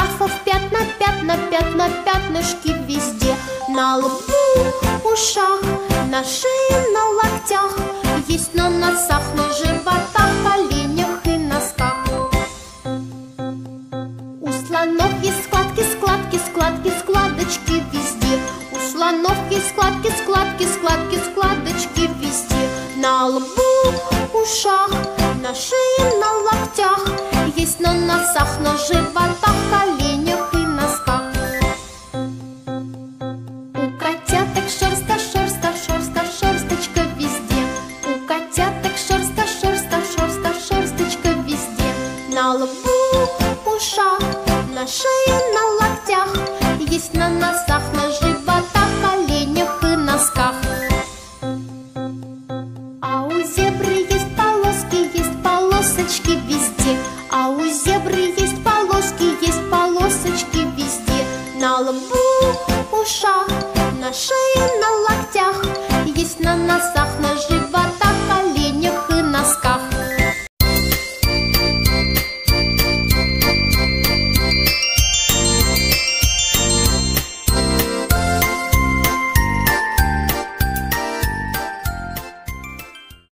шкафов пятна, пятна, пятна, пятнышки везде. На лбу, ушах, на шее, на локтях, есть на носах, на животах, коленях и носках. У слонов есть складки, складки, складки, складочки везде. У слонов есть складки, складки, складки, складочки везде. На лбу, ушах, на шее, на локтях, есть на носах, на животах, коленях и носках. У котяток шерста, шерста, шерста, шерсточка везде. У котяток шерста, шерста, шерста, шерсточка везде. На лбу, ушах, на шее, на локтях, есть на носах, на животах, коленях и носках. А у зебры есть полосочки везде. А у зебры есть полосочки везде. На лбу, ушах, на шее, на локтях, есть на носах, на животах,